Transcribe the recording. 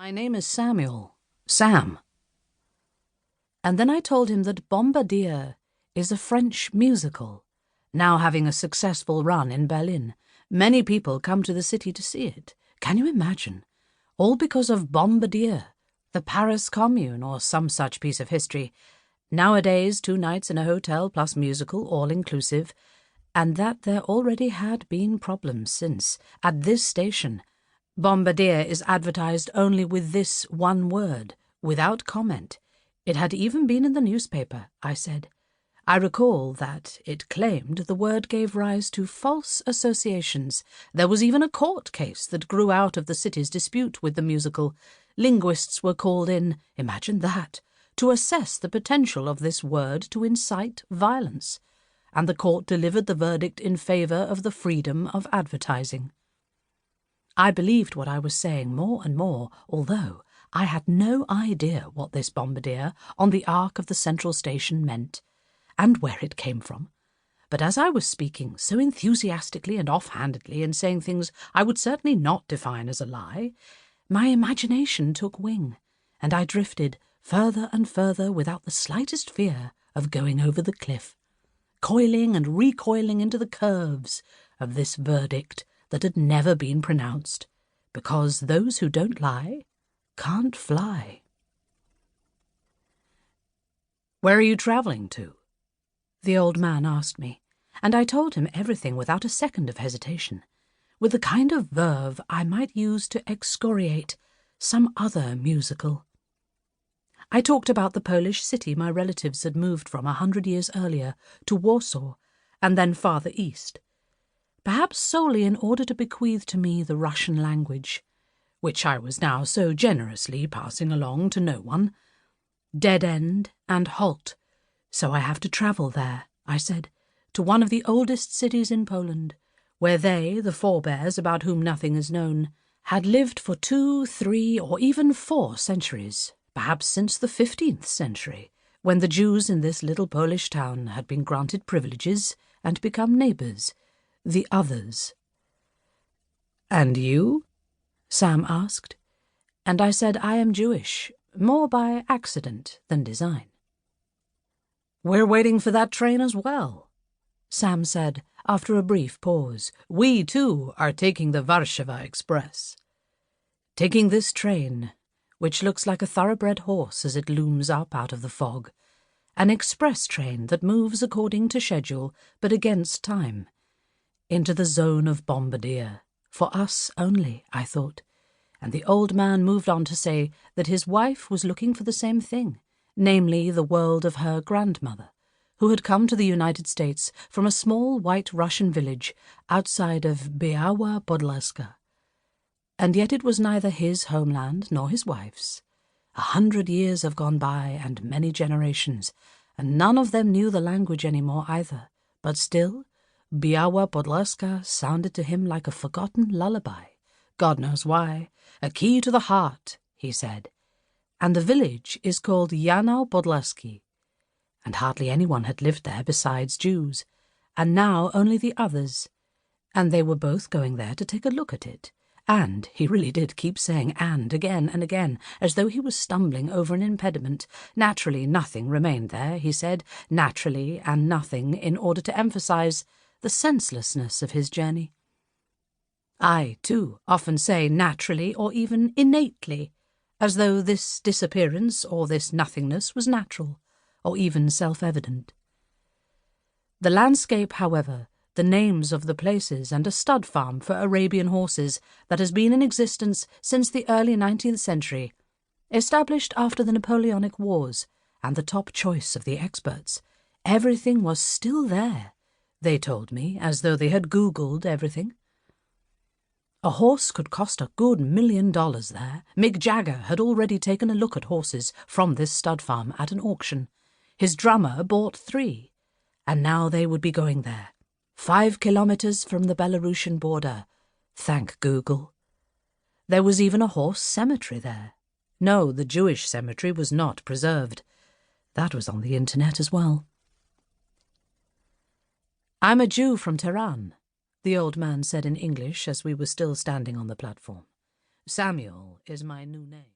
My name is Samuel. Sam. And then I told him that Bombardier is a French musical, now having a successful run in Berlin. Many people come to the city to see it. Can you imagine? All because of Bombardier, the Paris Commune, or some such piece of history. Nowadays, 2 nights in a hotel plus musical, all inclusive, and that there already had been problems since. At this station, Bombardier is advertised only with this one word, without comment. It had even been in the newspaper, I said. I recall that it claimed the word gave rise to false associations. There was even a court case that grew out of the city's dispute with the musical. Linguists were called in, imagine that, to assess the potential of this word to incite violence. And the court delivered the verdict in favour of the freedom of advertising. I believed what I was saying more and more, although I had no idea what this Bombardier on the arc of the central station meant, and where it came from. But as I was speaking so enthusiastically and offhandedly and saying things I would certainly not define as a lie, my imagination took wing, and I drifted further and further without the slightest fear of going over the cliff, coiling and recoiling into the curves of this verdict that had never been pronounced, because those who don't lie can't fly. "Where are you travelling to?" the old man asked me, and I told him everything without a second of hesitation, with the kind of verve I might use to excoriate some other musical. I talked about the Polish city my relatives had moved from 100 years earlier to Warsaw, and then farther east, perhaps solely in order to bequeath to me the Russian language, which I was now so generously passing along to no one. Dead end and halt, so I have to travel there, I said, to one of the oldest cities in Poland, where they, the forebears about whom nothing is known, had lived for 2, 3, or even 4 centuries, perhaps since the 15th century, when the Jews in this little Polish town had been granted privileges and become neighbours, the others. "And you?" Sam asked, and I said I am Jewish, more by accident than design. "We're waiting for that train as well," Sam said after a brief pause. "We, too, are taking the Warsaw Express. Taking this train, which looks like a thoroughbred horse as it looms up out of the fog, an express train that moves according to schedule but against time, into the zone of Bombardier. For us only, I thought, and the old man moved on to say that his wife was looking for the same thing, namely the world of her grandmother, who had come to the United States from a small white Russian village outside of Biała Podlaska. And yet it was neither his homeland nor his wife's. 100 years have gone by, and many generations, and none of them knew the language any more either, but still Biała Podlaska sounded to him like a forgotten lullaby. God knows why. A key to the heart, he said. And the village is called Janów Podlaski, and hardly anyone had lived there besides Jews, and now only the others, and they were both going there to take a look at it. And he really did keep saying "and" again and again, as though he was stumbling over an impediment. Naturally nothing remained there, he said, naturally and nothing, in order to emphasize the senselessness of his journey. I, too, often say naturally or even innately, as though this disappearance or this nothingness was natural, or even self-evident. The landscape, however, the names of the places, and a stud farm for Arabian horses that has been in existence since the early 19th century, established after the Napoleonic Wars, and the top choice of the experts, everything was still there, they told me, as though they had Googled everything. A horse could cost a good $1 million there. Mick Jagger had already taken a look at horses from this stud farm at an auction. His drummer bought 3, and now they would be going there, 5 kilometres from the Belarusian border. Thank Google. There was even a horse cemetery there. No, the Jewish cemetery was not preserved. That was on the internet as well. "I'm a Jew from Tehran," the old man said in English as we were still standing on the platform. "Samuel is my new name."